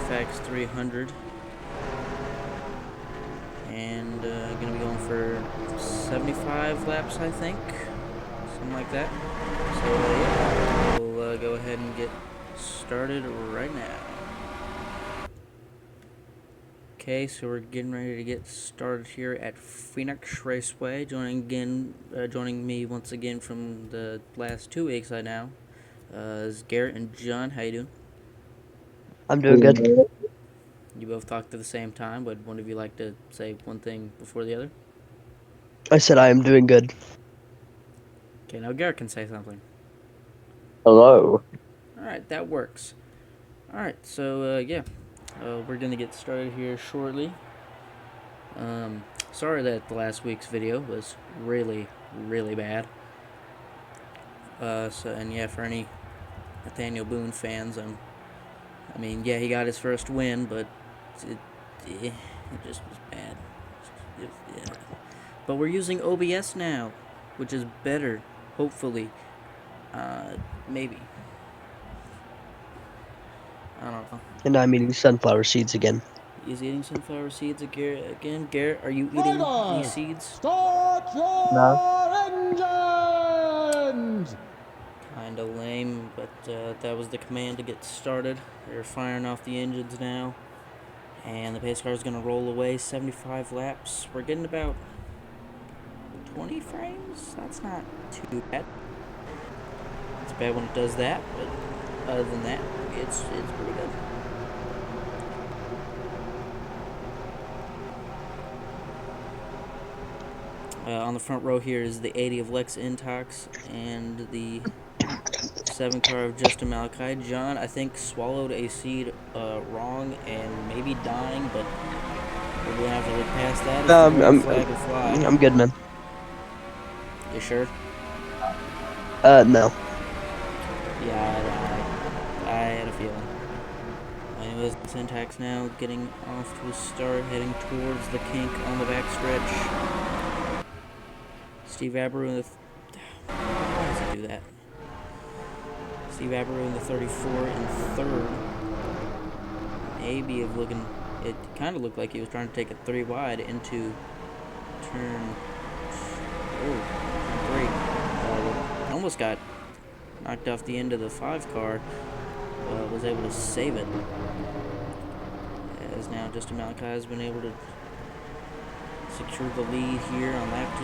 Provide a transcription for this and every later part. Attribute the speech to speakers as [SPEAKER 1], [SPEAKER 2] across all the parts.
[SPEAKER 1] Fax 300. And gonna be going for 75 laps, I think. Something like that. So, yeah, we'll go ahead and get started right now. Okay, so we're getting ready to get started here at Phoenix Raceway. Joining me once again from the last 2 weeks now is Garrett and John. How you doing?
[SPEAKER 2] I'm doing good.
[SPEAKER 1] You both talked at the same time. Would one of you like to say one thing before the other?
[SPEAKER 2] I said I am doing good.
[SPEAKER 1] Okay, now Garrett can say something.
[SPEAKER 2] Hello.
[SPEAKER 1] Alright, that works. Alright, so yeah, we're gonna get started here shortly. Sorry that the last week's video was really, really bad. And yeah, for any Nathaniel Boone fans, I mean, yeah, he got his first win, but it just was bad. Yeah. But we're using OBS now, which is better, hopefully. Maybe. I don't know.
[SPEAKER 2] And I'm eating sunflower seeds again.
[SPEAKER 1] He's eating sunflower seeds again. Garrett, are you eating these seeds?
[SPEAKER 3] Start your
[SPEAKER 2] No.
[SPEAKER 3] engines!
[SPEAKER 1] Kinda lame, but that was the command to get started. They're firing off the engines now. And the pace car is going to roll away 75 laps. We're getting about 20 frames. That's not too bad. It's bad when it does that, but other than that, it's pretty good. On the front row here is the 80 of Lex Intox and the 7 car of Justin Malachi. John, I think, swallowed a seed wrong and maybe dying, but we're going to have to look past that. As the green flag will fly.
[SPEAKER 2] I'm good, man.
[SPEAKER 1] You sure?
[SPEAKER 2] No.
[SPEAKER 1] Yeah, I had a feeling. Anyways, Syntax now getting off to a start, heading towards the kink on the backstretch. Steve Aberou in the... Why does he do that? Steve Aberou in the 34 in third. Maybe of looking... It kind of looked like he was trying to take it 3 wide into turn... Oh, 3. Almost got knocked off the end of the 5 car. Was able to save it. As now Justin Malachi has been able to secure the lead here on lap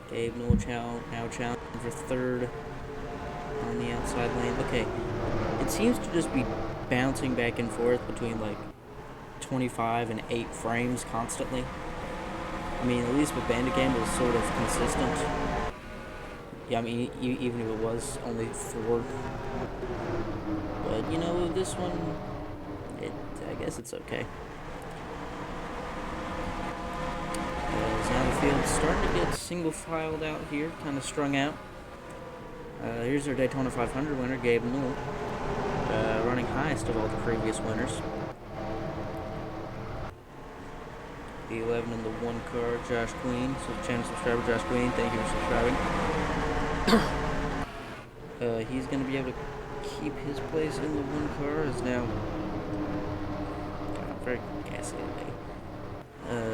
[SPEAKER 1] 2. Gabe Newell now challenging for third on the outside lane. Okay, it seems to just be bouncing back and forth between like 25 and 8 frames constantly. I mean, at least with Bandicam it was sort of consistent. Yeah, I mean, even if it was only 4. But, you know, this one, I guess it's okay. Now the field's starting to get single-filed out here, kind of strung out. Here's our Daytona 500 winner, Gabe Newell, running highest of all the previous winners. The 11 in the 1 car, Josh Queen. So, channel subscriber Josh Queen, thank you for subscribing. He's going to be able to keep his place in the 1 car. Is now very gassy today.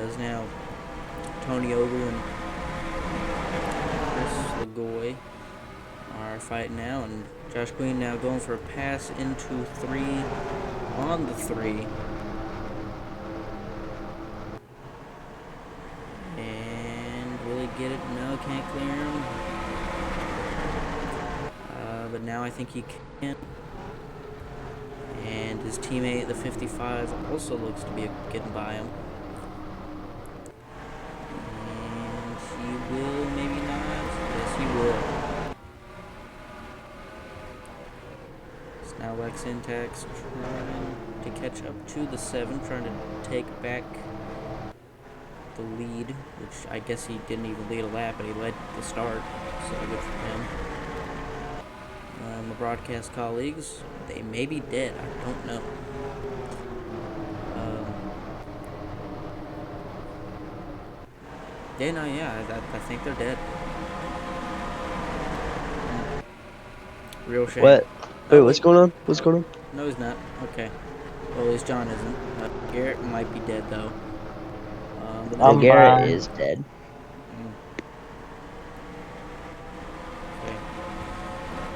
[SPEAKER 1] Is now Tony Ogre and Chris LaGouch are fighting now, and Josh Queen now going for a pass into 3 on the 3. And will he get it? No, can't clear him. But now I think he can. And his teammate, the 55, also looks to be getting by him. And he will, maybe not. Yes, he will. It's now Lex Intax trying to catch up to the 7, trying to take back the lead, which I guess he didn't even lead a lap, but he led the start, so good for him. My broadcast colleagues, they may be dead, I don't know. I think they're dead. Real shame.
[SPEAKER 2] What? Wait,
[SPEAKER 1] Oh,
[SPEAKER 2] what's
[SPEAKER 1] wait.
[SPEAKER 2] going on? What's going on?
[SPEAKER 1] No, he's not. Okay. Well, at least John isn't. Garrett might be dead, though. But
[SPEAKER 2] No,
[SPEAKER 3] I'm
[SPEAKER 1] then,
[SPEAKER 2] Garrett
[SPEAKER 3] fine.
[SPEAKER 2] is dead.
[SPEAKER 1] okay.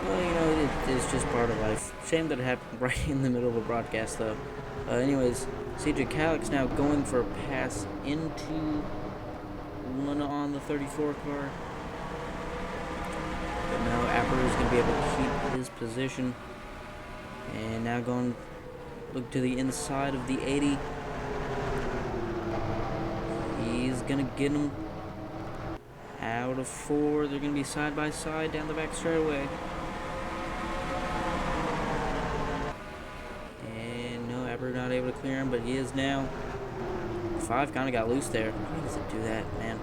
[SPEAKER 1] Well, you know, it's just part of life. Shame that it happened right in the middle of a broadcast, though. Anyways, CJ Calic's now going for a pass into one on the 34 car. But now Apper is going to be able to keep his position. And now going look to the inside of the 80. He's going to get him out of 4. They're going to be side by side down the back straightaway. And no, Apper not able to clear him, but he is now. 5 kind of got loose there. Why does it do that, man?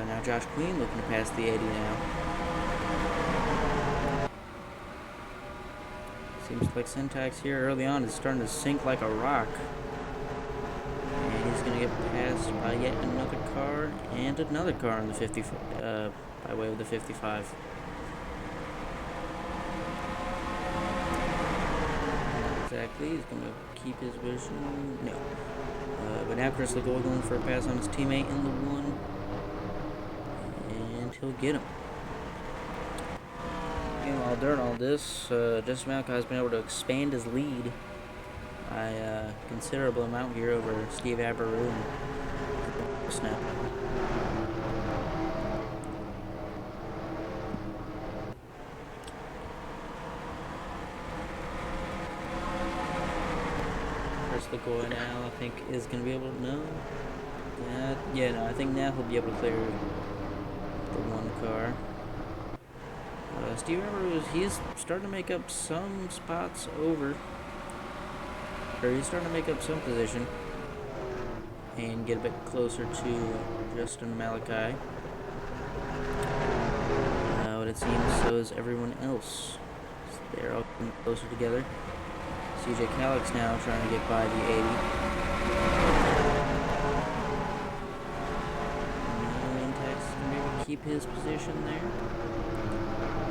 [SPEAKER 1] Now Josh Queen looking to pass the 80 now. Seems like Syntax here early on is starting to sink like a rock. And he's going to get passed by yet another car and another car in the 50, by way of the 55. Exactly, he's going to keep his vision. No. But now Chris LaGouch going for a pass on his teammate in the 1. And he'll get him. Meanwhile, during all this, Justin Malkai has been able to expand his lead by a considerable amount here over Steve Aberrou and Snap. Chris LaGouch now, I think, is going to be able to know. No, I think now he'll be able to clear the 1 car. Steve Aberrou, he's starting to make up some spots over. Or he's starting to make up some position and get a bit closer to Justin Malachi. But it seems so is everyone else. So they're all coming closer together. CJ Calic's now trying to get by the 80. And Tex is going to be able to keep his position there.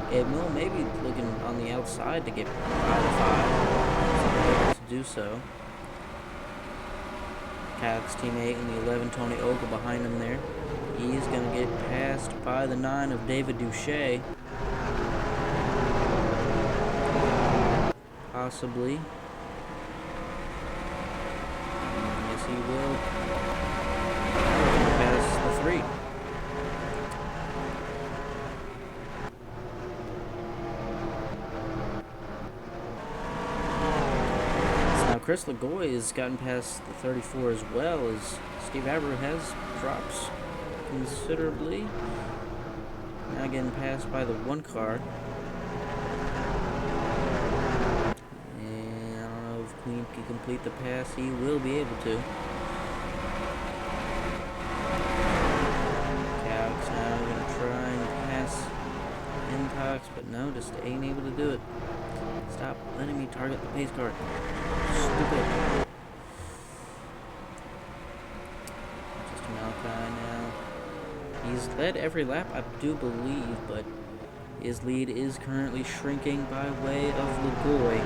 [SPEAKER 1] Gabe Mill maybe looking on the outside to get by the 5. To do so. Calic's teammate in the 11, Tony Oka, behind him there. He's going to get passed by the 9 of David Duche. Possibly. Yes, he will. Pass the 3. Chris LaGouch has gotten past the 34 as well, as Steve Aberrou has dropped considerably. Now getting passed by the 1 car. And I don't know if Queen can complete the pass. He will be able to. Calic's now going to try and pass Intox, but no, just ain't able to do it. Stop letting me target the pace car. Stupid. Just Malachi now. He's led every lap, I do believe, but his lead is currently shrinking by way of LaGouch.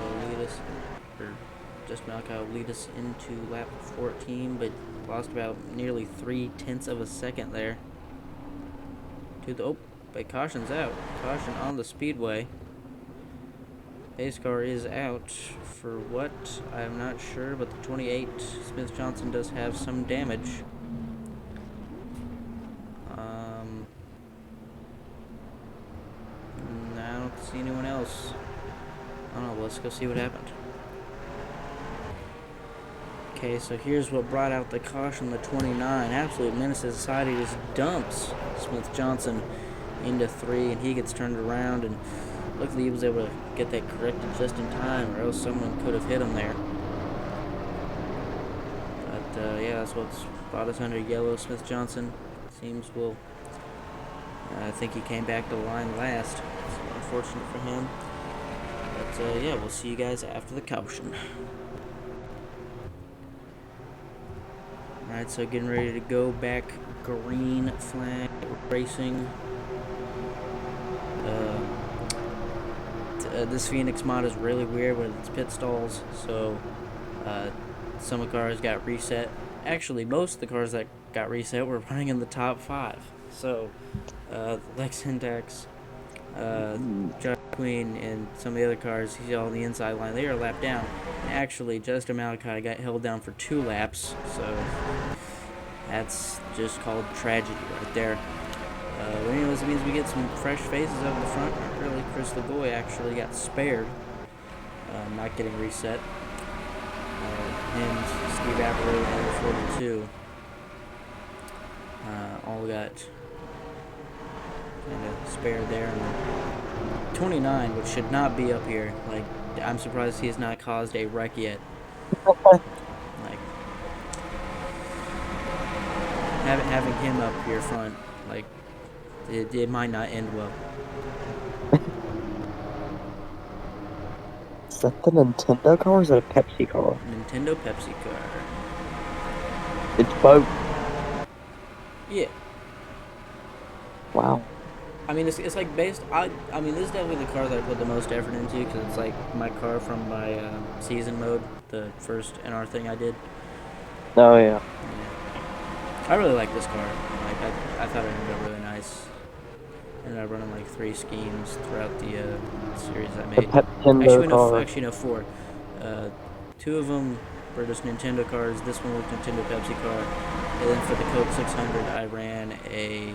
[SPEAKER 1] Will lead us, or just Malachi will lead us into lap 14, but lost about nearly 0.3 of a second there. To the but caution's out. Caution on the speedway. Pace car is out for what? I'm not sure, but the 28 Smith Johnson does have some damage. I don't see anyone else. I don't know, let's go see what happened. Okay, so here's what brought out the caution, the 29. Absolute menace to society just dumps Smith Johnson into 3, and he gets turned around, and luckily he was able to get that corrected just in time, or else someone could have hit him there. But yeah, that's what's brought us under yellow. Smith Johnson seems will. I think he came back to the line last. It's unfortunate for him. But yeah, we'll see you guys after the caution. Alright, so getting ready to go back green flag racing. This Phoenix mod is really weird with its pit stalls, so some of the cars got reset. Actually, most of the cars that got reset were running in the top 5. So, Lex Syntax, Josh Queen, and some of the other cars, he's all on the inside line. They are lapped down. And actually, Jester Malachi got held down for 2 laps, so that's just called tragedy right there. But anyways, it means we get some fresh faces up in the front. Not really. Chris LaGouch actually got spared, not getting reset. And Steve Apple and 42 all got kind of spared there. And 29, which should not be up here. Like, I'm surprised he has not caused a wreck yet. Like, having him up here front, like, it might not end well.
[SPEAKER 3] Is that the Nintendo car or is it a Pepsi car?
[SPEAKER 1] Nintendo Pepsi car.
[SPEAKER 3] It's both.
[SPEAKER 1] Yeah.
[SPEAKER 3] Wow.
[SPEAKER 1] I mean, it's like based. I mean, this is definitely the car that I put the most effort into because it's like my car from my season mode, the first NR thing I did.
[SPEAKER 3] Oh yeah.
[SPEAKER 1] I really like this car. Like I thought it ended up really nice. Ended up running like 3 schemes throughout the series I made. Actually, no, 4. 2 of them were just Nintendo cars. This one was Nintendo Pepsi car. And then for the Coke 600, I ran a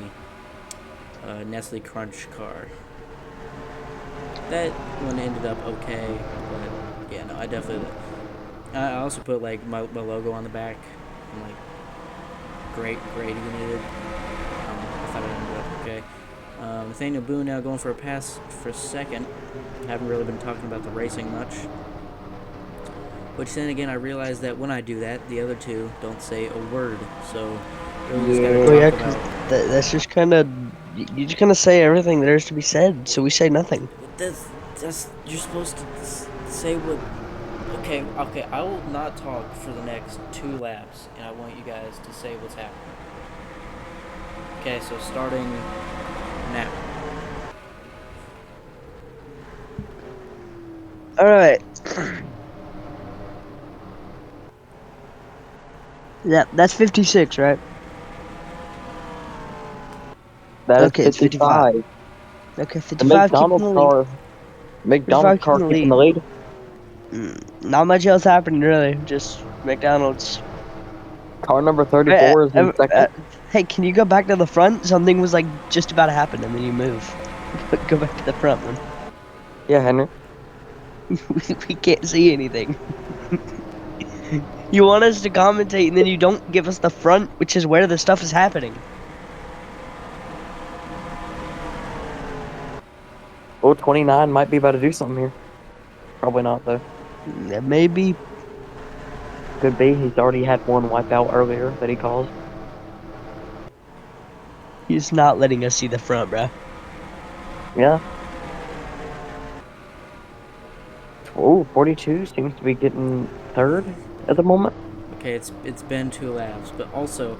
[SPEAKER 1] Nestle Crunch car. That one ended up okay, but yeah, no, I definitely. I also put like my logo on the back, and like great unit. I thought it ended up okay. Nathaniel Boone now going for a pass for second. Haven't really been talking about the racing much. Which then again, I realized that when I do that, the other 2 don't say a word. So really just gotta talk about.
[SPEAKER 2] That's just kind of, you just kind of say everything there is to be said. So we say nothing.
[SPEAKER 1] That's you're supposed to say what. Okay. I will not talk for the next 2 laps, and I want you guys to say what's happening. Okay, so starting now.
[SPEAKER 2] All right. Yeah, that's 56, right?
[SPEAKER 3] That
[SPEAKER 2] Okay,
[SPEAKER 3] is
[SPEAKER 2] it's 55.
[SPEAKER 3] 55.
[SPEAKER 2] Okay,
[SPEAKER 3] The
[SPEAKER 2] 55 keeping the
[SPEAKER 3] McDonald's
[SPEAKER 2] lead.
[SPEAKER 3] car. McDonald's car keeping the lead.
[SPEAKER 2] Not much else happening, really. Just McDonald's.
[SPEAKER 3] Car number 34 is in second.
[SPEAKER 2] Hey, can you go back to the front? Something was like just about to happen, and then you move. Go back to the front one.
[SPEAKER 3] Yeah, Henry.
[SPEAKER 2] We can't see anything. You want us to commentate, and then you don't give us the front, which is where the stuff is happening.
[SPEAKER 3] Oh, 29 might be about to do something here. Probably not, though.
[SPEAKER 2] Yeah, maybe.
[SPEAKER 3] Could be. He's already had one wipeout earlier that he caused.
[SPEAKER 2] He's not letting us see the front, bruh.
[SPEAKER 3] Yeah. Oh, 42 seems to be getting third at the moment.
[SPEAKER 1] Okay, it's been 2 laps, but also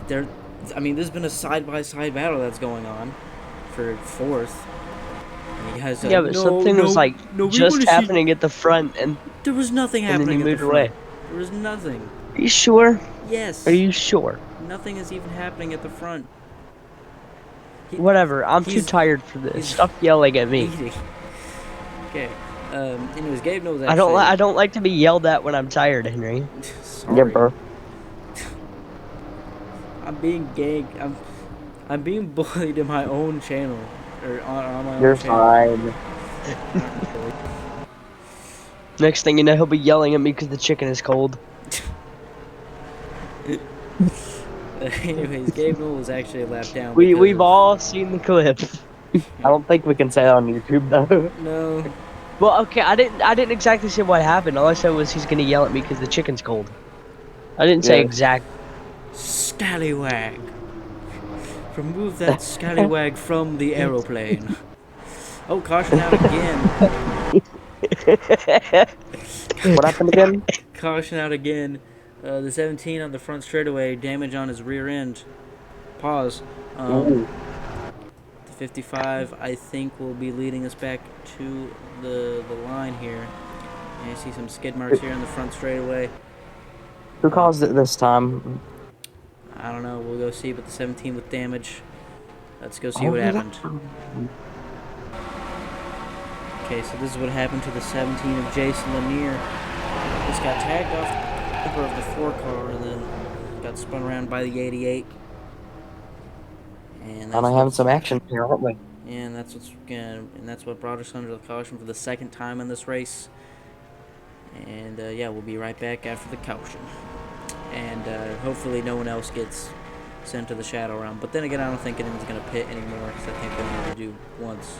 [SPEAKER 1] there. I mean, there's been a side-by-side battle that's going on for 4th. And you guys,
[SPEAKER 2] Yeah, but something was like just happening at the front, and
[SPEAKER 1] there was nothing
[SPEAKER 2] and then
[SPEAKER 1] happening
[SPEAKER 2] you
[SPEAKER 1] at
[SPEAKER 2] moved
[SPEAKER 1] the front.
[SPEAKER 2] away.
[SPEAKER 1] There was nothing.
[SPEAKER 2] Are you sure?
[SPEAKER 1] Yes.
[SPEAKER 2] Are you sure?
[SPEAKER 1] Nothing is even happening at the front.
[SPEAKER 2] Whatever. I'm too tired for this. Stop yelling at me.
[SPEAKER 1] Eating. Okay. Anyways, Gabe knows actually.
[SPEAKER 2] I don't like to be yelled at when I'm tired, Henry.
[SPEAKER 1] Sorry.
[SPEAKER 3] Yeah, bro.
[SPEAKER 1] I'm being gagged. I'm being bullied in my own channel, or on my
[SPEAKER 3] You're
[SPEAKER 1] own channel.
[SPEAKER 3] fine.
[SPEAKER 2] Next thing you know, he'll be yelling at me because the chicken is cold.
[SPEAKER 1] Anyways, Gabe Newell was actually a lap down.
[SPEAKER 2] We've all seen the clip.
[SPEAKER 3] I don't think we can say that on YouTube, though.
[SPEAKER 1] No.
[SPEAKER 2] Well, okay, I didn't exactly say what happened. All I said was he's gonna yell at me because the chicken's cold. I didn't say exact.
[SPEAKER 1] Scallywag. Remove that scallywag from the aeroplane. Oh, caution out again.
[SPEAKER 3] What happened again?
[SPEAKER 1] Caution out again. The 17 on the front straightaway, damage on his rear end. Pause.
[SPEAKER 3] Ooh.
[SPEAKER 1] The 55, I think, will be leading us back to the line here. And you see some skid marks here on the front straightaway.
[SPEAKER 3] Who caused it this time?
[SPEAKER 1] I don't know. We'll go see. But the 17 with damage. Let's go see
[SPEAKER 3] Oh,
[SPEAKER 1] what
[SPEAKER 3] that-
[SPEAKER 1] happened. Okay, so this is what happened to the 17 of Jason Lanier. Just got tagged off the bumper of the 4 car and then got spun around by the 88. And
[SPEAKER 3] And I have some action here, aren't we?
[SPEAKER 1] and that's what brought us under the caution for the second time in this race. And yeah, we'll be right back after the caution. And hopefully no one else gets sent to the shadow round. But then again, I don't think anyone's going to pit anymore because I think they only do once.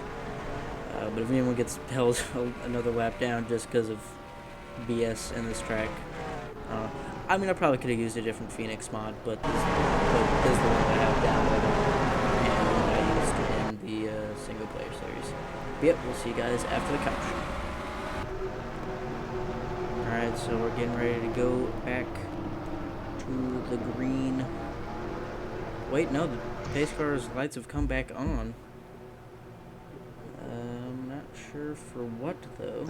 [SPEAKER 1] But if anyone gets held another lap down just because of BS in this track, I mean, I probably could have used a different Phoenix mod, but this is the one that I have downloaded and the one that I used in the single player series. But yep, we'll see you guys after the caution. Alright, so we're getting ready to go back to the green. Wait, no, the pace car's lights have come back on. I'm not sure for what, though.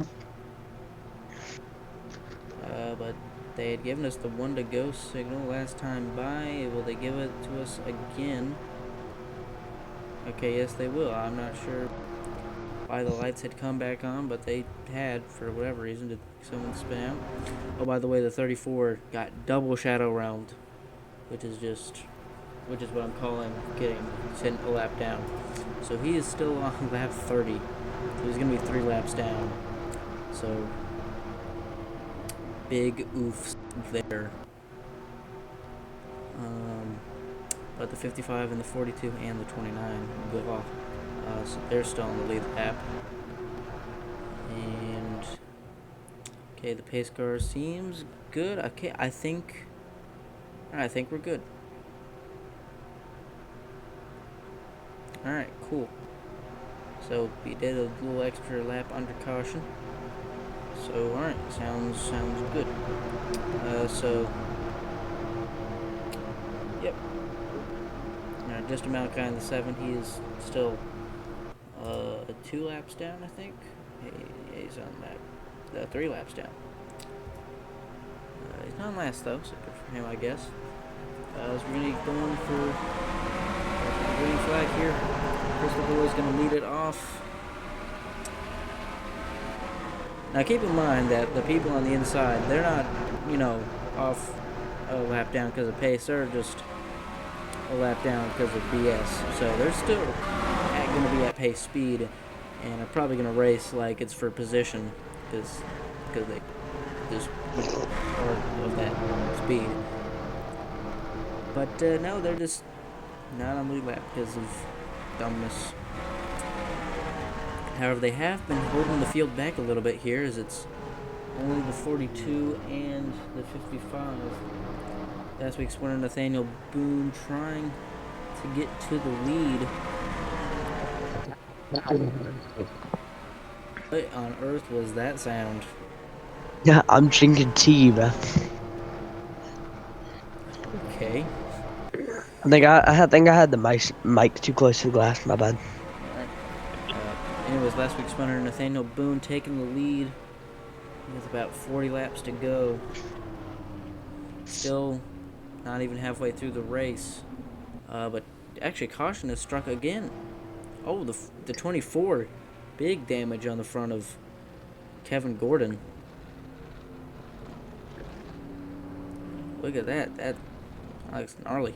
[SPEAKER 1] But they had given us the 1 to go signal last time by. Will they give it to us again? Okay, yes, they will. I'm not sure why the lights had come back on, but they had, for whatever reason. Did someone spin out? Oh, by the way, the 34 got double shadow round, which is what I'm calling getting sent a lap down. So he is still on lap 30. So he's going to be 3 laps down. So big oofs there. But the 55 and the 42 and the 29 will go off. So they're still on the lead lap. And okay, the pace car seems good. Okay, I think we're good. Alright, cool. So we did a little extra lap under caution. So alright, sounds good. So yep. Just Malachi in the 7, he is still 2 laps down, I think. He's on that 3 laps down. He's not on last though, so good for him, I guess. So we're gonna be going for the green flag here. Crystal Boy is gonna lead it off. Now keep in mind that the people on the inside, they're not, off a lap down because of pace. They're just a lap down because of BS. So they're still going to be at pace speed and are probably going to race like it's for position because they just part of that speed. But no, they're just not on lead lap because of dumbness. However, they have been holding the field back a little bit here as it's only the 42 and the 55. Last week's winner, Nathaniel Boone, trying to get to the lead. What on earth was that sound?
[SPEAKER 2] Yeah, I'm drinking tea, bro.
[SPEAKER 1] Okay.
[SPEAKER 2] I think I had the mic too close to the glass. My bad.
[SPEAKER 1] Anyways, last week's winner, Nathaniel Boone, taking the lead with about 40 laps to go. Still not even halfway through the race. But actually, caution is struck again. Oh, the 24. Big damage on the front of Kevin Gordon. Look at that. That looks gnarly.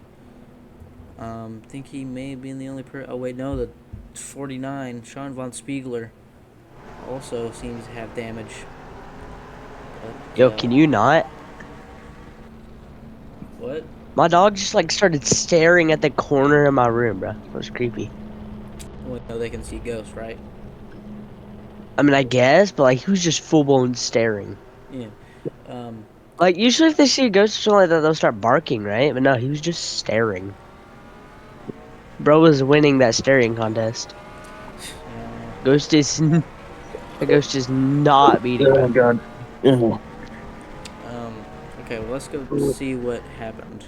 [SPEAKER 1] Think he may have been the only oh, wait, no. The 49, Sean Von Spiegler, also seems to have damage. But,
[SPEAKER 2] Yo, can you not?
[SPEAKER 1] What?
[SPEAKER 2] My dog just like started staring at the corner of my room, bro. It was creepy.
[SPEAKER 1] Well, no, they can see ghosts, right?
[SPEAKER 2] I mean, I guess, but like he was just full blown staring.
[SPEAKER 1] Yeah.
[SPEAKER 2] Like usually if they see a ghost or something like that, they'll start barking, right? But no, he was just staring. Bro was winning that staring contest. Ghost is the ghost is not beating.
[SPEAKER 3] Oh my god.
[SPEAKER 1] Okay, well, let's go see what happened.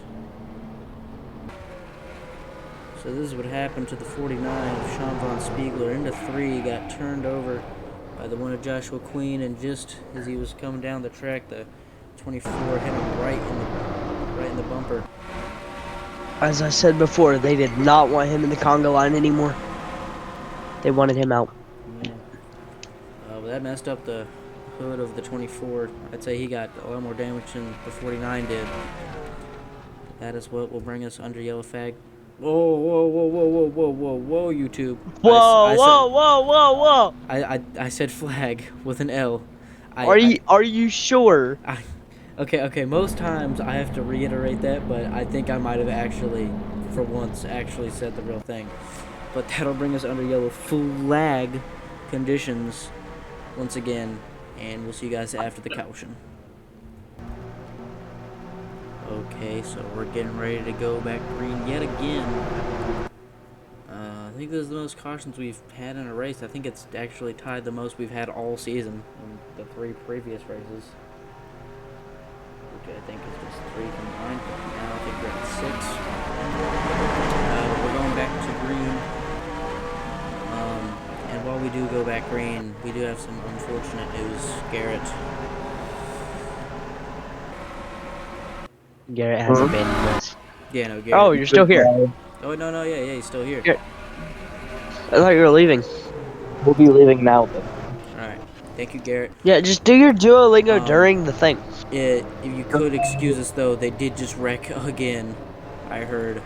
[SPEAKER 1] So this is what happened to the 49 of Sean Von Spiegler. Into 3, got turned over by the one of Joshua Queen, and just as he was coming down the track, the 24 hit him right in the bumper.
[SPEAKER 2] As I said before, they did not want him in the conga line anymore. They wanted him out.
[SPEAKER 1] Yeah. But that messed up the hood of the 24. I'd say he got a lot more damage than the 49 did. That is what will bring us under yellow flag. Whoa, whoa, whoa, whoa, whoa, whoa, whoa, whoa, YouTube.
[SPEAKER 2] Whoa.
[SPEAKER 1] I said flag with an L.
[SPEAKER 2] Are you sure?
[SPEAKER 1] Okay, most times I have to reiterate that, but I think I might have actually, for once, actually said the real thing. But that'll bring us under yellow flag conditions once again, and we'll see you guys after the caution. Okay, so we're getting ready to go back green yet again. I think this is the most cautions we've had in a race. I think it's actually tied the most we've had all season in the 3 previous races, which I think is just 3 combined. But now I think we're at 6. We're going back to green. And while we do go back green, we do have some unfortunate news.
[SPEAKER 2] Garrett has abandoned us.
[SPEAKER 1] Yeah, no, Garrett.
[SPEAKER 2] Oh, you're still here.
[SPEAKER 1] Oh, no, yeah, he's still here.
[SPEAKER 2] Garrett. I thought you were leaving.
[SPEAKER 3] We'll be leaving now, though.
[SPEAKER 1] Alright, thank you, Garrett.
[SPEAKER 2] Yeah, just do your Duolingo during the thing.
[SPEAKER 1] If you could excuse us, though, they did just wreck again, I heard.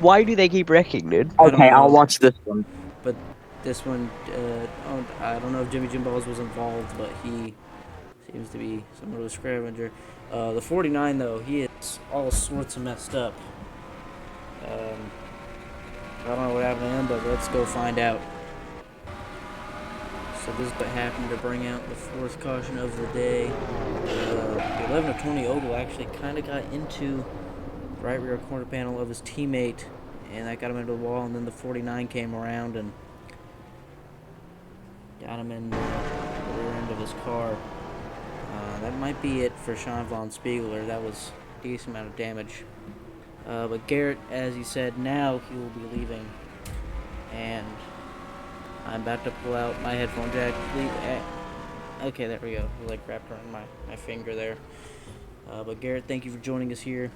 [SPEAKER 2] Why do they keep wrecking, dude?
[SPEAKER 3] Okay, I'll watch this one.
[SPEAKER 1] But this one, I don't know if Jimmy Jim Balls was involved, but he seems to be somewhat of a scavenger. The 49, though, he is all sorts of messed up. I don't know what happened to him, but let's go find out. So this is what happened to bring out the 4th caution of the day. The 11 of 20 Oval actually kind of got into the right rear corner panel of his teammate, and that got him into the wall, and then the 49 came around and got him in the rear end of his car. That might be it for Sean Von Spiegler. That was a decent amount of damage. But Garrett, as he said, now he will be leaving. And I'm about to pull out my headphone jack. Okay, there we go. It, like, wrapped around my finger there. But Garrett, thank you for joining us here.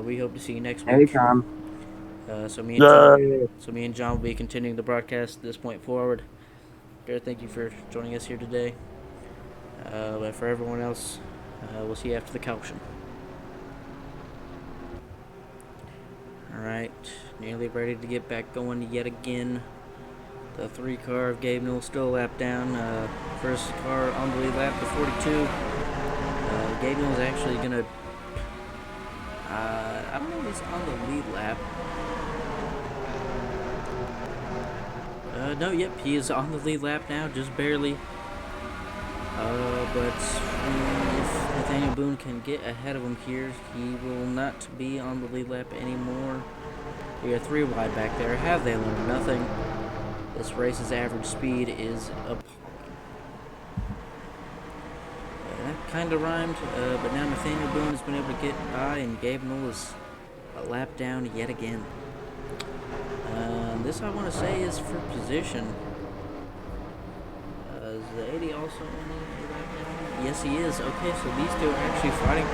[SPEAKER 1] We hope to see you next week.
[SPEAKER 3] Anytime.
[SPEAKER 1] So me and John will be continuing the broadcast at this point forward. Garrett, thank you for joining us here today. But for everyone else, we'll see you after the caution. Alright, nearly ready to get back going yet again. The 3 car of Gabe Newell still a lap down. First car on the lead lap, the 42. Gabe Newell's actually gonna, I don't know if he's on the lead lap. No, yep, he is on the lead lap now, just barely. But if Nathaniel Boone can get ahead of him here, he will not be on the lead lap anymore. We are 3 wide back there. Have they learned nothing? This race's average speed is appalling. That kind of rhymed, but now Nathaniel Boone has been able to get by, and Gabe Newell is a lap down yet again. This, I want to say, is for position. Is the 80 also on the lap down? Yes, he is. Okay, so these two are actually fighting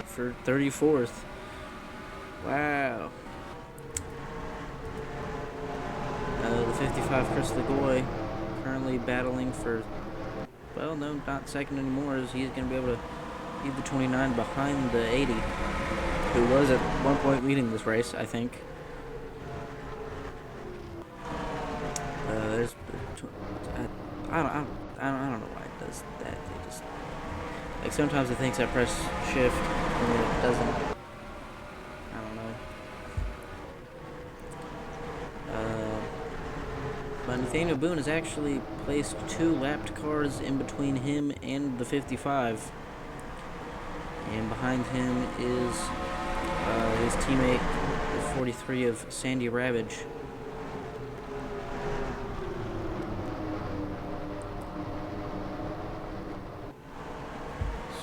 [SPEAKER 1] for 34th. Wow. The 55 Chris LaGouch currently battling for, well, no, not second anymore, as he's going to be able to leave the 29 behind the 80, who was at one point leading this race, I think. I don't know why it does that. It just, like, sometimes it thinks I press shift and then it doesn't. I don't know. But Nathaniel Boone has actually placed 2 lapped cars in between him and the 55. And behind him is his teammate, the 43 of Sandy Ravage.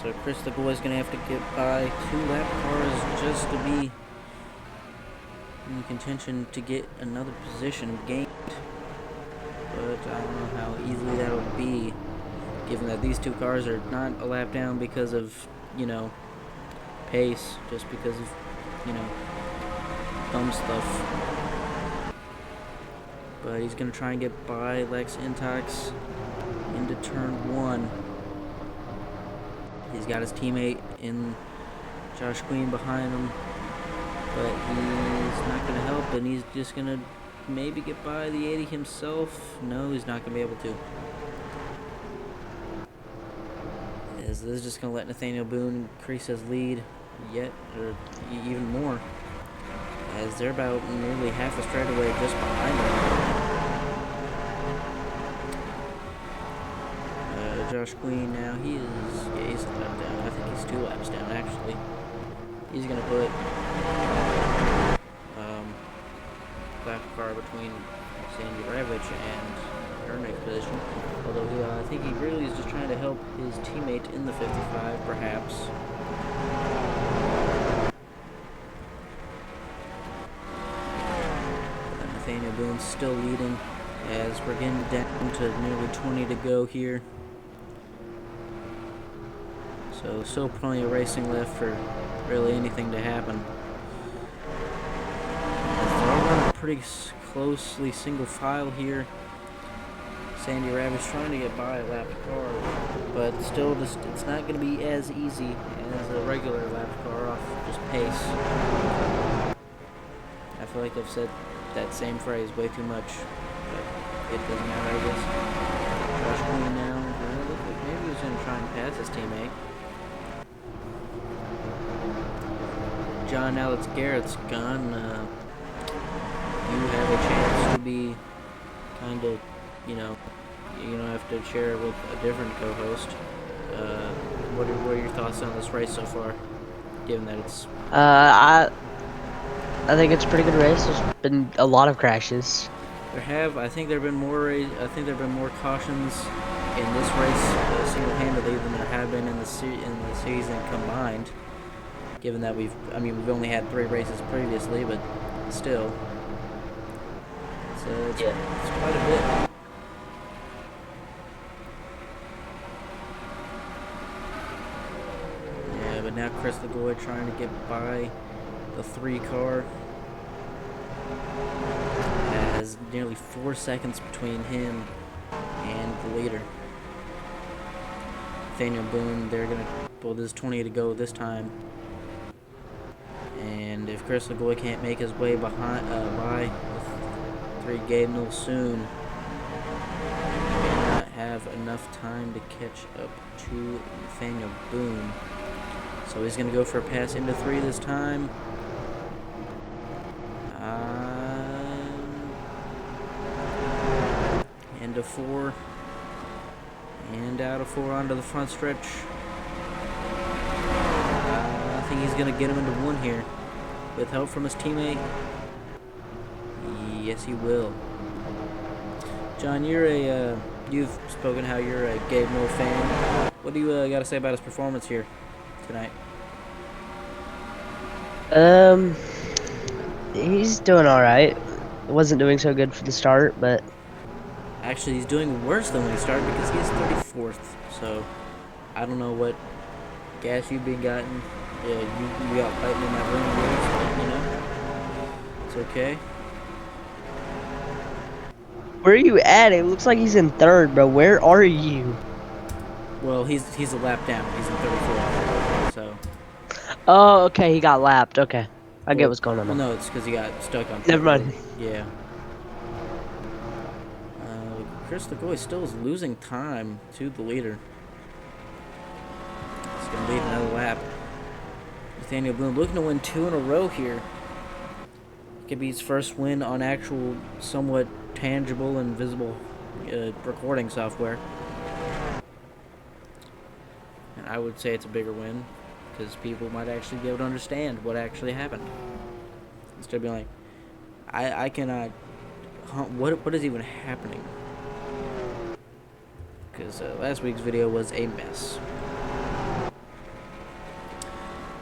[SPEAKER 1] So Chris the Boy's gonna have to get by 2 lap cars just to be in contention to get another position gained. But I don't know how easily that'll be, given that these 2 cars are not a lap down because of, you know, pace, just because of, you know, dumb stuff. But he's gonna try and get by Lex Intox into turn 1. He's got his teammate in Josh Queen behind him, but he's not gonna help, and he's just gonna maybe get by the 80 himself. No, he's not gonna be able to. This is just gonna let Nathaniel Boone increase his lead yet, or even more, as they're about nearly half a straightaway just behind him. Josh Queen now, he's a lap down. I think he's 2 laps down, actually. He's going to put lap car between Sandy Ravitch and her next position. Although I think he really is just trying to help his teammate in the 55, perhaps. Nathaniel Boone's still leading as we're getting down to nearly 20 to go here. So still plenty of racing left for really anything to happen. They're all running pretty closely single file here. Sandy Ravitch trying to get by a lapped car, but still just it's not going to be as easy as a regular lapped car off just pace. I feel like I've said that same phrase way too much, but it doesn't matter, I guess. Josh Queen now. It looked like maybe he was going to try and pass his teammate. John, now that Garrett's gone, you have a chance to be kind of, you don't have to share with a different co-host. What are your thoughts on this race so far, given that it's...
[SPEAKER 2] I think it's a pretty good race. There's been a lot of crashes.
[SPEAKER 1] I think there have been more cautions in this race single-handedly than there have been in the season combined. Given that we've only had 3 races previously, but still, it's quite a bit. Yeah, but now Chris LaGouch trying to get by the 3 car. Has nearly 4 seconds between him and the leader. Nathaniel Boone, there's 20 to go this time. And if Chris LaGouch can't make his way by the 3 Gabe Newell soon, he may not have enough time to catch up to Nathaniel Boone. So he's going to go for a pass into 3 this time. Into 4. And out of 4 onto the front stretch. I think he's going to get him into 1 here. With help from his teammate. Yes, he will. John, you've spoken how you're a Gabe Newell fan. What do you got to say about his performance here tonight?
[SPEAKER 2] He's doing alright. Wasn't doing so good for the start, but...
[SPEAKER 1] Actually, he's doing worse than when he started because he's 34th. So, I don't know what gas you've been gotten. Yeah, you got fighting in that room, you know? It's okay.
[SPEAKER 2] Where are you at? It looks like he's in 3rd, bro. Where are you?
[SPEAKER 1] Well, he's a lap down. He's in 34th. So.
[SPEAKER 2] Oh, okay. He got lapped. Okay. I get what's going on.
[SPEAKER 1] Well, no, it's because he got stuck on.
[SPEAKER 2] Never mind.
[SPEAKER 1] Yeah. Chris LaGouch still is losing time to the leader. He's going to lead another lap. Nathaniel Boone looking to win 2 in a row here. Could be his first win on actual, somewhat tangible and visible recording software. And I would say it's a bigger win, because people might actually be able to understand what actually happened. Instead of being like, I cannot, what is even happening? Because last week's video was a mess.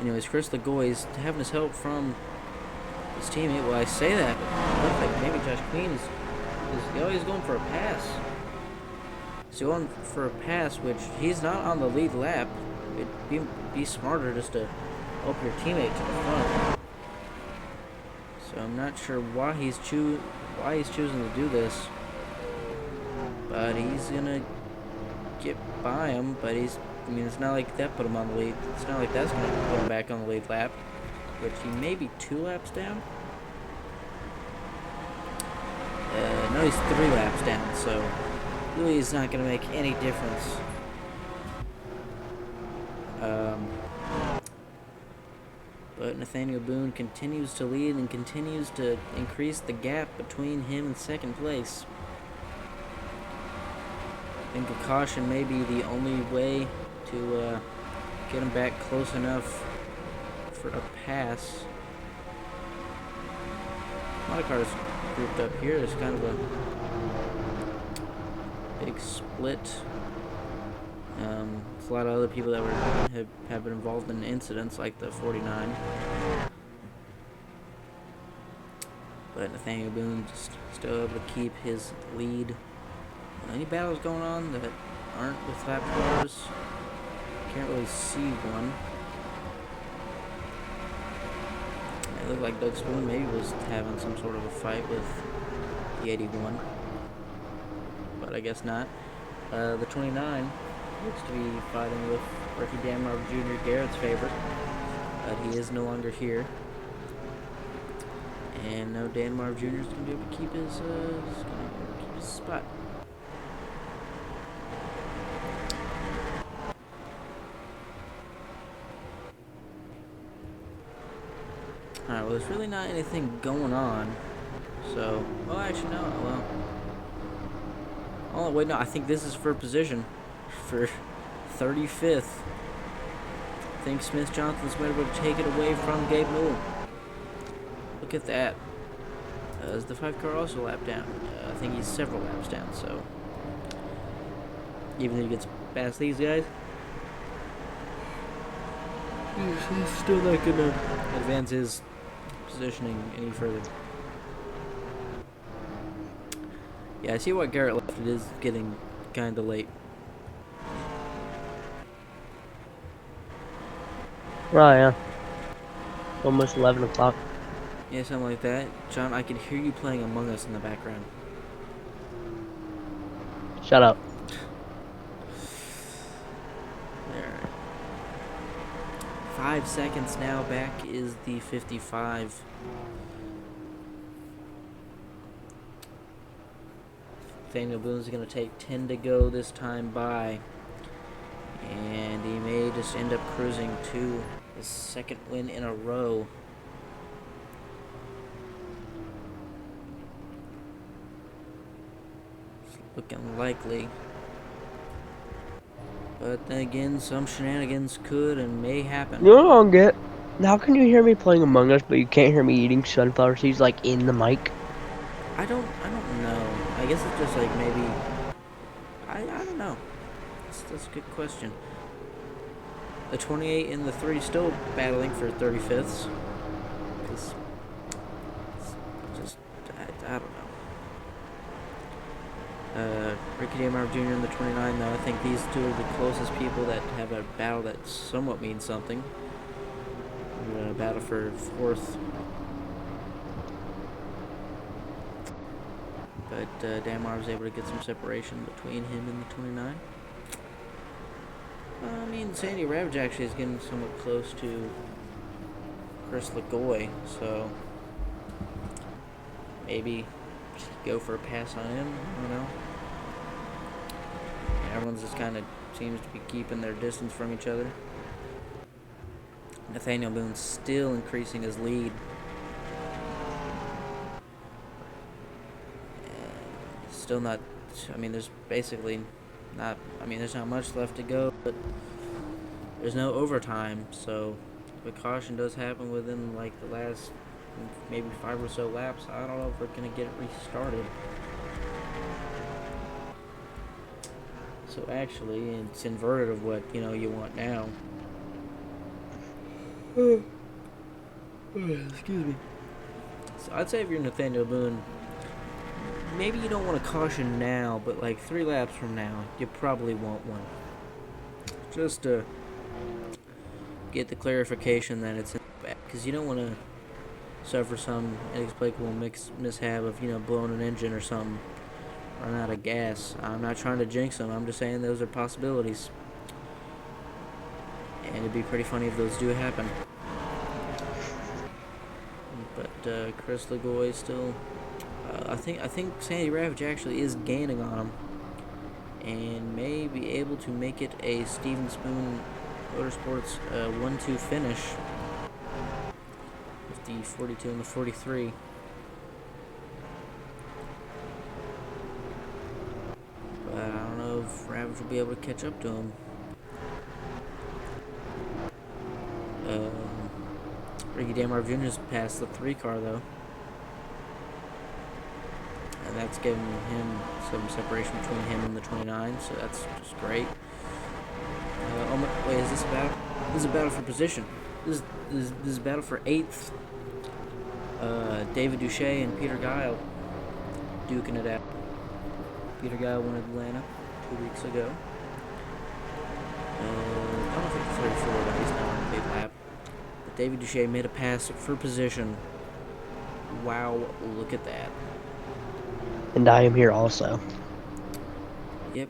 [SPEAKER 1] Anyways, Chris LaGouch is having his help from his teammate. Well, I say that, but it looks like maybe Josh Queen is he's going for a pass. He's going for a pass, which he's not on the lead lap. It'd be smarter just to help your teammate to the front. So I'm not sure why he's choosing to do this, but he's gonna get by him. But it's not like that put him on the lead. It's not like that's gonna put him back on the lead lap, which he may be 2 laps down. No, he's 3 laps down, so really is not gonna make any difference. But Nathaniel Boone continues to lead and continues to increase the gap between him and second place. I think a caution may be the only way to get him back close enough for a pass. A lot of cars grouped up here. There's kind of a big split. There's a lot of other people that have been involved in incidents like the 49. But Nathaniel Boone just still able to keep his lead. Any battles going on that aren't with lap cars? Can't really see one. It looked like Doug Spoon maybe was having some sort of a fight with the 81. But I guess not. The 29 looks to be fighting with Ricky Damar Jr., Garrett's favorite. But he is no longer here. And now Dan Marv Jr. is going to be able to keep his spot. Alright, well, there's really not anything going on. So, well, actually, no. Well, oh, wait, no. I think this is for position for 35th. I think Smith Johnson's going to be able to take it away from Gabe Newell. Look at that. Is the 5 car also a lap down? I think he's several laps down, so even though he gets past these guys, he's still not going to advance his positioning any further. Yeah, I see why Garrett left. It is getting kind of late.
[SPEAKER 2] Right, yeah. Almost 11 o'clock.
[SPEAKER 1] Yeah, something like that. John, I can hear you playing Among Us in the background.
[SPEAKER 2] Shut up.
[SPEAKER 1] There. 5 seconds now. Back is the 55. Nathaniel Boone's going to take 10 to go this time by. And he may just end up cruising to his 2nd win in a row. It's looking likely. But then again, some shenanigans could and may happen.
[SPEAKER 2] You know what I don't get? How can you hear me playing Among Us, but you can't hear me eating sunflower seeds like in the mic?
[SPEAKER 1] I don't know. I guess it's just like maybe I don't know. That's a good question. The 28 and the 3 still battling for 35ths. It's just I don't know. Ricky Damar Jr. and the 29 though, I think these two are the closest people that have a battle that somewhat means something. We're gonna battle for 4th. But Damar was able to get some separation between him and the 29. I mean, Sandy Ravage actually is getting somewhat close to Chris LaGouch, so maybe just go for a pass on him, you know? Everyone's just kind of seems to be keeping their distance from each other. Nathaniel Boone's still increasing his lead. Still not, I mean, there's basically not, I mean, there's not much left to go, but there's no overtime, so if a caution does happen within like the last maybe 5 or so laps, I don't know if we're going to get it restarted. So actually, it's inverted of what, you know, you want now. Excuse me. So I'd say if you're Nathaniel Boone, maybe you don't want to caution now, but like 3 laps from now, you probably want one. Just to get the clarification that it's in the back, because you don't want to suffer some inexplicable mishap of, blowing an engine or something, run out of gas. I'm not trying to jinx them, I'm just saying those are possibilities. And it'd be pretty funny if those do happen. But Chris LaGouch still, I think Sandy Ravage actually is gaining on him, and may be able to make it a Steven Spoon Motorsports 1-2 finish with the 42 and the 43. But I don't know if Ravage will be able to catch up to him. Ricky Damar Jr.'s passed the 3 car though, and that's giving him some separation between him and the 29, so that's just great. Wait, is this a battle? This is a battle for position. This is a battle for 8th. David Duche and Peter Guile duking it out. Peter Guile won Atlanta 2 weeks ago. I don't know if it's 34, but he's not on a big lap. But David Duche made a pass for position. Wow, look at that.
[SPEAKER 2] And I am here also.
[SPEAKER 1] Yep.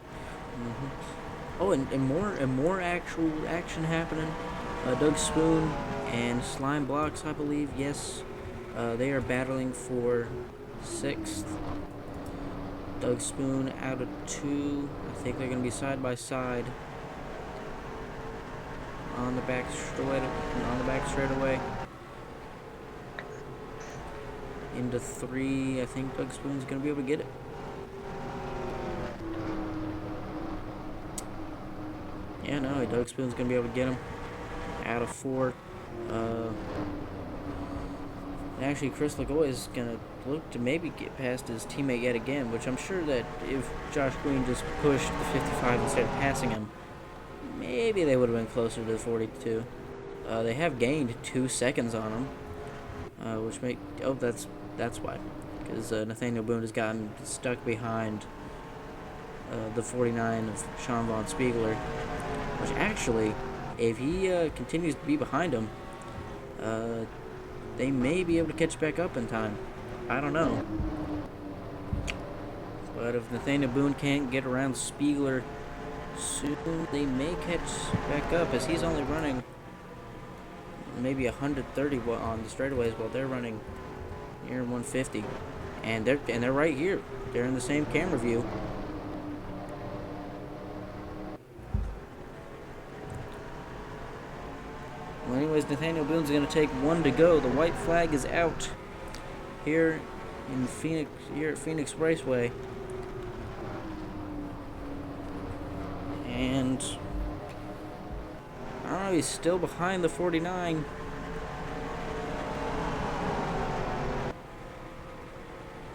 [SPEAKER 1] Oh, and more actual action happening. Doug Spoon and Slime Blocks, I believe. Yes, they are battling for 6th. Doug Spoon out of 2. I think they're going to be side by side on the back straightaway. Into 3. I think Doug Spoon's going to be able to get it. Yeah, no, Doug Spoon's going to be able to get him out of 4. Actually, Chris LaGouch is going to look to maybe get past his teammate yet again, which I'm sure that if Josh Green just pushed the 55 instead of passing him, maybe they would have been closer to the 42. They have gained 2 seconds on him, which make... Oh, that's why. Because Nathaniel Boone has gotten stuck behind the 49 of Sean Von Spiegler. Which actually, if he continues to be behind him, they may be able to catch back up in time. I don't know. But if Nathaniel Boone can't get around Spiegler soon, they may catch back up, as he's only running maybe 130 on the straightaways, while they're running near 150. And they're right here. They're in the same camera view. Well, anyways, Nathaniel Boone's going to take 1 to go. The white flag is out here in Phoenix, here at Phoenix Raceway. And I don't know, he's still behind the 49.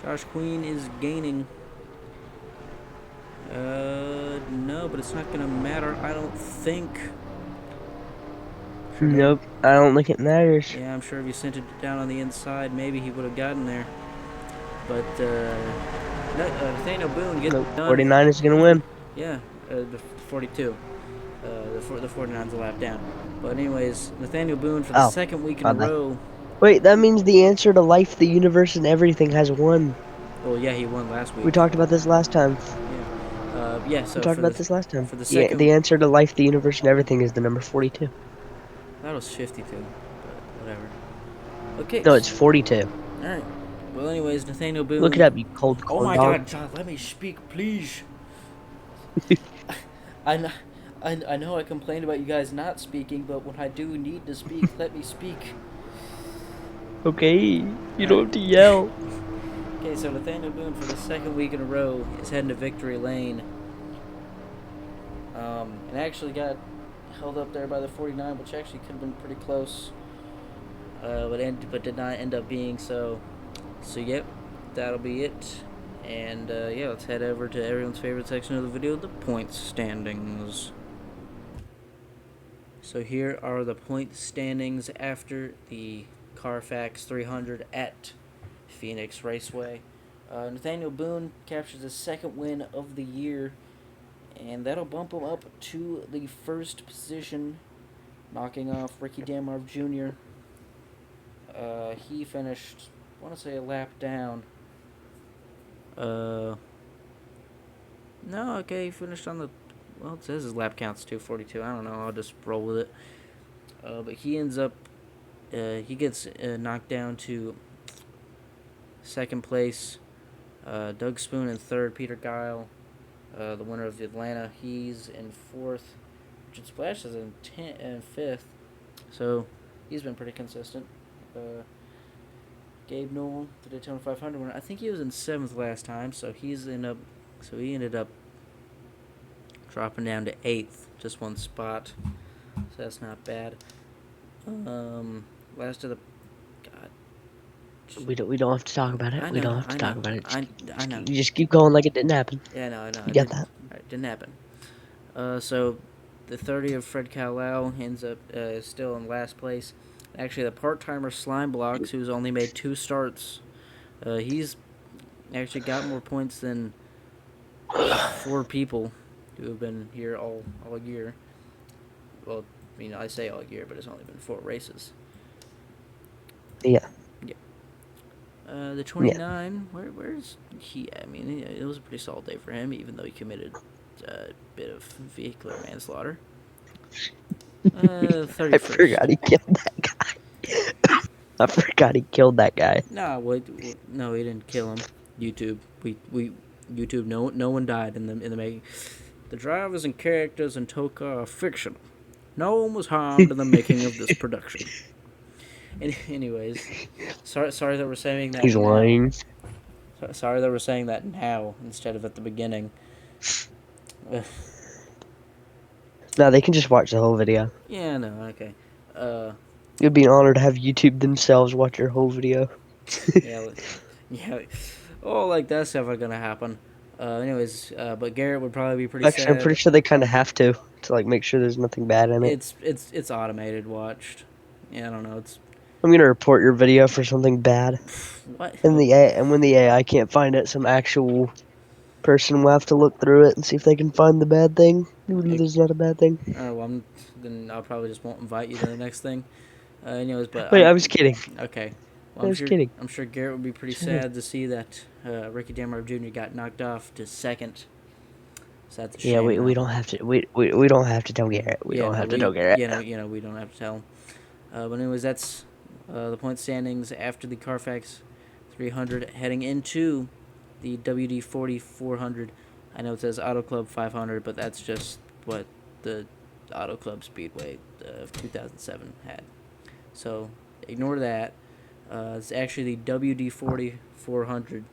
[SPEAKER 1] Josh Queen is gaining. No, but it's not going to matter, I don't think.
[SPEAKER 2] Nope, I don't think it matters.
[SPEAKER 1] Yeah, I'm sure if you sent it down on the inside, maybe he would have gotten there. But Nathaniel Boone gets
[SPEAKER 2] Nope,
[SPEAKER 1] done.
[SPEAKER 2] 49 is going to win.
[SPEAKER 1] Yeah, the 42. The 49's a lap down. But anyways, Nathaniel Boone for the 2nd week in a row.
[SPEAKER 2] Wait, that means the answer to life, the universe, and everything has won.
[SPEAKER 1] Well, yeah, he won last week.
[SPEAKER 2] We talked about this last time.
[SPEAKER 1] Yeah. So
[SPEAKER 2] we talked about this last time.
[SPEAKER 1] For the second,
[SPEAKER 2] the answer to life, the universe, and everything is the number 42.
[SPEAKER 1] That was 52, but whatever. Okay.
[SPEAKER 2] No, it's 42.
[SPEAKER 1] All right. Well, anyways, Nathaniel Boone.
[SPEAKER 2] Look it up, you cold
[SPEAKER 1] Oh my
[SPEAKER 2] dog.
[SPEAKER 1] God, John, let me speak, please. I know I complained about you guys not speaking, but when I do need to speak, let me speak.
[SPEAKER 2] Okay, you don't have to yell.
[SPEAKER 1] Okay, so Nathaniel Boone for the 2nd week in a row is heading to victory lane. And actually got held up there by the 49, which actually could have been pretty close, but did not end up being so. So yep, that'll be it. And yeah, let's head over to everyone's favorite section of the video, the points standings. So here are the point standings after the Car Fax 300 at Phoenix Raceway. Nathaniel Boone captures his second win of the year, and that'll bump him up to the first position, knocking off Ricky Damar Jr. He finished, I want to say, a lap down. No, okay, he finished on the. Well, it says his lap count's 242. I don't know. I'll just roll with it. But he ends up. He gets knocked down to second place. Doug Spoon in third. Peter Guile, the winner of Atlanta, he's in fourth. Richard Splash is in fifth. So he's been pretty consistent. Gabe Newell, the Daytona 500 winner. I think he was in seventh last time, so he ended up dropping down to eighth, just one spot. So that's not bad. Last of the
[SPEAKER 2] We don't have to talk about it.
[SPEAKER 1] I
[SPEAKER 2] We
[SPEAKER 1] know,
[SPEAKER 2] don't have to
[SPEAKER 1] I
[SPEAKER 2] talk
[SPEAKER 1] know,
[SPEAKER 2] about it.
[SPEAKER 1] I know.
[SPEAKER 2] You just keep going like it didn't happen.
[SPEAKER 1] Yeah, I know.
[SPEAKER 2] You got that?
[SPEAKER 1] Alright, didn't happen. So the 30 of Fred Cowell ends up still in last place. Actually, the part-timer Slime Blocks, who's only made 2 starts, he's actually got more points than 4 people who have been here all year. Well, I mean, I say all year, but it's only been 4 races.
[SPEAKER 2] Yeah.
[SPEAKER 1] The 29, where's he? I mean, it was a pretty solid day for him, even though he committed a bit of vehicular manslaughter. 31st.
[SPEAKER 2] I forgot he killed that guy. I forgot he killed that guy.
[SPEAKER 1] No, no, he didn't kill him. YouTube, YouTube. No one died in the making. The drivers and characters in Toka are fictional. No one was harmed in the making of this production. Anyways, sorry that we're saying that.
[SPEAKER 2] He's
[SPEAKER 1] now.
[SPEAKER 2] lying.
[SPEAKER 1] Sorry that we're saying that now instead of at the beginning.
[SPEAKER 2] No, they can just watch the whole video.
[SPEAKER 1] Yeah, no, okay.
[SPEAKER 2] It'd be an honor to have YouTube themselves watch your whole video.
[SPEAKER 1] yeah. Oh, like that's never gonna happen. Anyways, but Garrett would probably be pretty
[SPEAKER 2] Actually,
[SPEAKER 1] sad.
[SPEAKER 2] I'm pretty sure they kind of have to like make sure there's nothing bad in it.
[SPEAKER 1] It's automated watched. Yeah, I don't know.
[SPEAKER 2] I'm gonna report your video for something bad.
[SPEAKER 1] What?
[SPEAKER 2] And when the AI can't find it, some actual person will have to look through it and see if they can find the bad thing. Even if there's not a bad thing.
[SPEAKER 1] Oh, well, then I'll probably just won't invite you to the next thing. Anyways, but
[SPEAKER 2] Wait, I was kidding.
[SPEAKER 1] Okay. Well,
[SPEAKER 2] I was kidding.
[SPEAKER 1] I'm sure Garrett would be pretty sad to see that Ricky Damar Jr. got knocked off to second. So that's a shame.
[SPEAKER 2] Yeah, we don't have to. We don't have to tell Garrett. We don't have to tell Garrett.
[SPEAKER 1] You know, we don't have to tell him. But anyways, that's the point standings after the Car Fax 300, heading into the WD-40 400. I know it says Auto Club 500, but that's just what the Auto Club Speedway of 2007 had. So ignore that. It's actually the WD-40 400.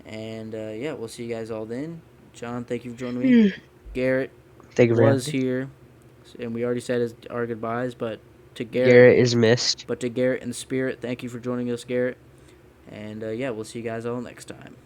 [SPEAKER 1] And yeah, we'll see you guys all then. John, thank you for joining me. Garrett was here, and we already said our goodbyes, but to
[SPEAKER 2] Garrett is missed.
[SPEAKER 1] But to Garrett in spirit, thank you for joining us, Garrett. And yeah, we'll see you guys all next time.